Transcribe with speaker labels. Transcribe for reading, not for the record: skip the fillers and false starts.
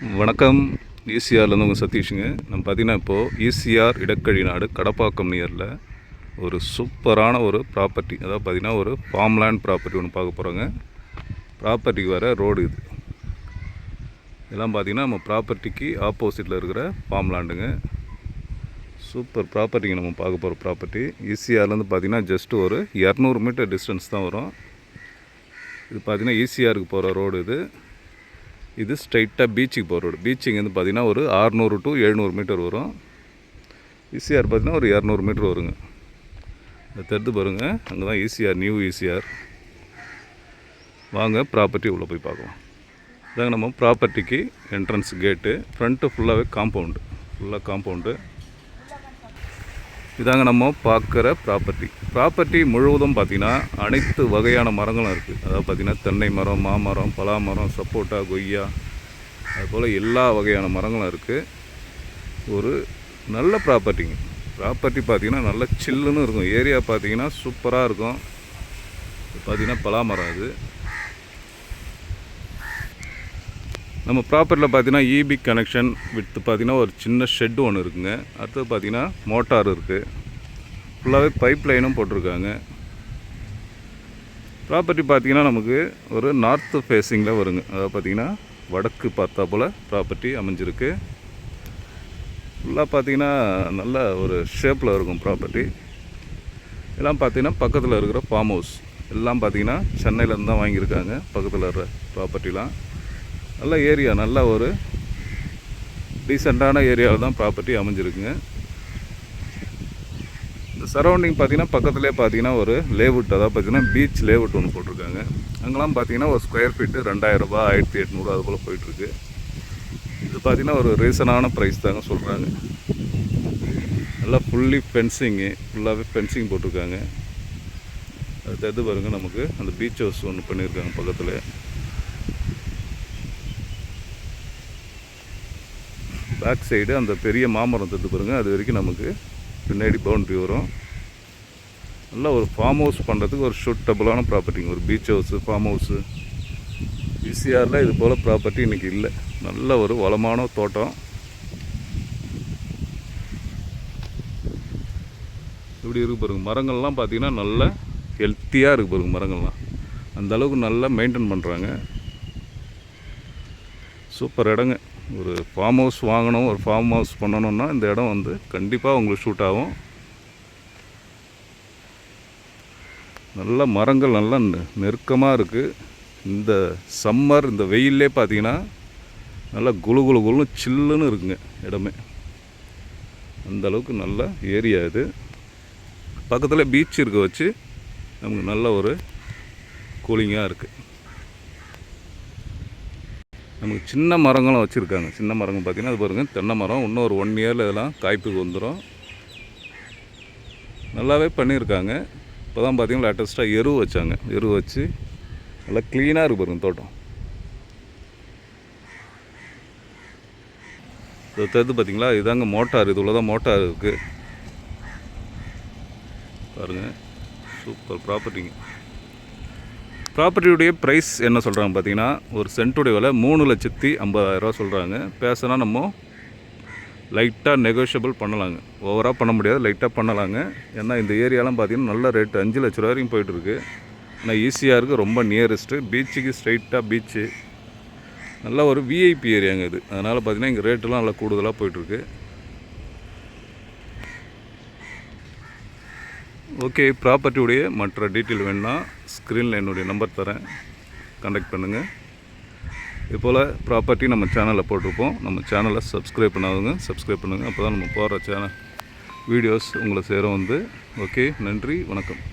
Speaker 1: வணக்கம். ஈசிஆர்லேருந்து உங்கள் சதீஷுங்க. நம்ம பார்த்திங்கன்னா இப்போது ஈசிஆர் இடக்கழி நாடு கடப்பாக்கம் நியரில் ஒரு சூப்பரான ஒரு ப்ராப்பர்ட்டி, அதாவது பார்த்திங்கன்னா ஒரு ஃபார்ம்லேண்ட் ப்ராப்பர்ட்டி ஒன்று பார்க்க போகிறோங்க. ப்ராப்பர்ட்டிக்கு வர ரோடு இது. இதெல்லாம் பார்த்திங்கன்னா நம்ம ப்ராப்பர்ட்டிக்கு ஆப்போசிட்டில் இருக்கிற ஃபார்ம்லேண்டுங்க. சூப்பர் ப்ராப்பர்ட்டிங்க நம்ம பார்க்க போகிற ப்ராப்பர்ட்டி. ஈசிஆர்லேருந்து பார்த்திங்கன்னா ஜஸ்ட்டு ஒரு 200 மீட்டர் டிஸ்டன்ஸ் தான் வரும். இது பார்த்திங்கன்னா ஈசிஆருக்கு போகிற ரோடு இது. இது ஸ்ட்ரைட்டாக பீச்சுக்கு போகிற ரோடு. பீச்சிங் பார்த்திங்கன்னா ஒரு 600 to 700 மீட்டர் வரும். ஈசிஆர் பார்த்திங்கன்னா ஒரு 200 மீட்டர் வருங்க. அதை தெரிந்து பாருங்கள், அங்கே தான் ஈசிஆர், நியூ ஈசிஆர். வாங்க ப்ராப்பர்ட்டி உள்ளே போய் பார்க்கலாம். இதாங்க நம்ம ப்ராப்பர்ட்டிக்கு என்ட்ரன்ஸ் கேட்டு. ஃப்ரண்ட்டு ஃபுல்லாகவே காம்பவுண்டு. இதாங்க நம்ம பார்க்குற ப்ராப்பர்ட்டி முழுவதும் பார்த்திங்கன்னா அனைத்து வகையான மரங்களும் இருக்குது. அதாவது பார்த்திங்கன்னா தென்னை மரம், மாமரம், பலாமரம், சப்போட்டா, கொய்யா, அதுபோல் எல்லா வகையான மரங்களும் இருக்குது. ஒரு நல்ல ப்ராப்பர்ட்டிங்க. ப்ராப்பர்ட்டி பார்த்திங்கன்னா நல்ல சில்லுன்னு இருக்கும். ஏரியா பார்த்திங்கன்னா சூப்பராக இருக்கும். பார்த்திங்கன்னா பலாமரம் அது. நம்ம ப்ராப்பர்ட்டியில் பார்த்திங்கன்னா இபி கனெக்ஷன் வித் பார்த்திங்கன்னா ஒரு சின்ன ஷெட்டு ஒன்று இருக்குங்க. அடுத்தது பார்த்திங்கன்னா மோட்டார் இருக்குது. ஃபுல்லாகவே பைப் லைனும் போட்டிருக்காங்க. ப்ராப்பர்ட்டி பார்த்திங்கன்னா நமக்கு ஒரு நார்த்து ஃபேஸிங்கில் வருங்க. அதாவது பார்த்திங்கன்னா வடக்கு பார்த்தா போல் ப்ராப்பர்ட்டி அமைஞ்சிருக்கு. ஃபுல்லாக பார்த்திங்கன்னா நல்ல ஒரு ஷேப்பில் இருக்கும் ப்ராப்பர்ட்டி. எல்லாம் பார்த்திங்கன்னா பக்கத்தில் இருக்கிற ஃபார்ம் ஹவுஸ் எல்லாம் பார்த்திங்கன்னா சென்னையிலேருந்து தான் வாங்கியிருக்காங்க. பக்கத்தில் இருக்கிற ப்ராப்பர்ட்டிலாம் நல்ல ஏரியா, நல்ல ஒரு டீசெண்டான ஏரியாவில் தான் ப்ராப்பர்ட்டி அமைஞ்சிருக்குங்க. இந்த சரௌண்டிங் பார்த்திங்கன்னா பக்கத்துலேயே பார்த்திங்கன்னா ஒரு லேவுட், அதாவது பார்த்திங்கன்னா பீச் லேவுட் ஒன்று போட்டிருக்காங்க. அங்கெல்லாம் பார்த்திங்கன்னா ஒரு ஸ்கொயர் ஃபீட்டு 2000 ரூபாய், 1800 அது போல் போயிட்டுருக்கு. இது பார்த்திங்கன்னா ஒரு ரீசனான ப்ரைஸ் தாங்க சொல்கிறாங்க. நல்லா ஃபுல்லாகவே ஃபென்சிங் போட்டிருக்காங்க. அது எது பாருங்கள், நமக்கு அந்த பீச் ஹவுஸ் ஒன்று பண்ணியிருக்காங்க பக்கத்தில். பேக் சைடு அந்த பெரிய மாமரம் தட்டு பாருங்கள், அது வரைக்கும் நமக்கு பின்னாடி பவுண்ட்ரி வரும். நல்லா ஒரு ஃபார்ம் ஹவுஸ் பண்ணுறதுக்கு ஒரு சூட்டபுளான ப்ராப்பர்ட்டிங்க. ஒரு பீச் ஹவுஸு, ஃபார்ம் ஹவுஸு. ஈசிஆரில் இது போல் ப்ராப்பர்ட்டி இன்றைக்கி இல்லை. நல்ல ஒரு வளமான தோட்டம். இப்படி இருக்கு பாருங்கள். மரங்கள்லாம் பார்த்திங்கன்னா நல்ல ஹெல்த்தியாக இருக்குது பாருங்கள். மரங்கள்லாம் அந்தளவுக்கு நல்லா மெயின்டைன் பண்ணுறாங்க. சூப்பர் இடங்க. ஒரு ஃபார்ம் ஹவுஸ் வாங்கணும், ஒரு ஃபார்ம் ஹவுஸ் பண்ணணுன்னா இந்த இடம் கண்டிப்பாக உங்களுக்கு ஷூட் ஆகும். நல்ல மரங்கள் நல்லா நெருக்கமாக இருக்குது. இந்த சம்மர், இந்த வெயிலே பார்த்திங்கன்னா நல்லா குளுன்னு சில்லுன்னு இருக்குங்க இடமே. அந்தளவுக்கு நல்ல ஏரியா இது. பக்கத்தில் பீச் இருக்க வச்சு நமக்கு நல்ல ஒரு கூலிங்காக இருக்குது. நமக்கு சின்ன மரங்களும் வச்சுருக்காங்க. சின்ன மரங்கள் பார்த்திங்கன்னா அது பாருங்கள், தென்னை மரம். இன்னும் ஒரு 1 இயரில் இதெல்லாம் காய்ப்புக்கு வந்துடும். நல்லாவே பண்ணியிருக்காங்க. இப்போ தான் பார்த்திங்கன்னா லேட்டஸ்ட்டாக எரு வச்சாங்க. எரு வச்சு நல்லா க்ளீனாக இருக்குது பாருங்கள் தோட்டம். இது தெரிந்து பார்த்திங்களா, இதாங்க மோட்டார். இது உள்ளதான் மோட்டார் இருக்குது பாருங்கள். சூப்பர் ப்ராப்பர்ட்டிங்க. ப்ராப்பர்ட்டியுடைய ப்ரைஸ் என்ன சொல்கிறாங்க பார்த்தீங்கன்னா, ஒரு சென்ட்டுடைய விலை 3,50,000 சொல்கிறாங்க. பேசினா நம்ம லைட்டாக நெகோஷியபிள் பண்ணலாங்க. ஓவராக பண்ண முடியாது, லைட்டாக பண்ணலாங்க. ஏன்னா இந்த ஏரியாலாம் பார்த்திங்கன்னா நல்ல ரேட்டு 5 லட்ச ரூபா வரைக்கும் போயிட்டுருக்கு. ஆனால் ஈசிஆருக்கு ரொம்ப நியரஸ்ட்டு. பீச்சுக்கு ஸ்ட்ரைட்டாக பீச்சு. நல்ல ஒரு விஐபி ஏரியாங்க இது. அதனால் பார்த்திங்கன்னா இங்கே ரேட்டுலாம் நல்லா கூடுதலாக போயிட்டுருக்கு. ஓகே, ப்ராப்பர்ட்டியுடைய மற்ற டீட்டெயில் வேணுன்னா ஸ்க்ரீனில் என்னுடைய நம்பர் தரேன், கான்டாக்ட் பண்ணுங்கள். இதுபோல் ப்ராப்பர்ட்டி நம்ம சேனலில் போட்டிருப்போம். நம்ம சேனலை சப்ஸ்கிரைப் பண்ணாதவங்க சப்ஸ்கிரைப் பண்ணுங்கள். அப்போ தான் நம்ம போடுற வீடியோஸ் உங்களை சேரும். ஓகே, நன்றி, வணக்கம்.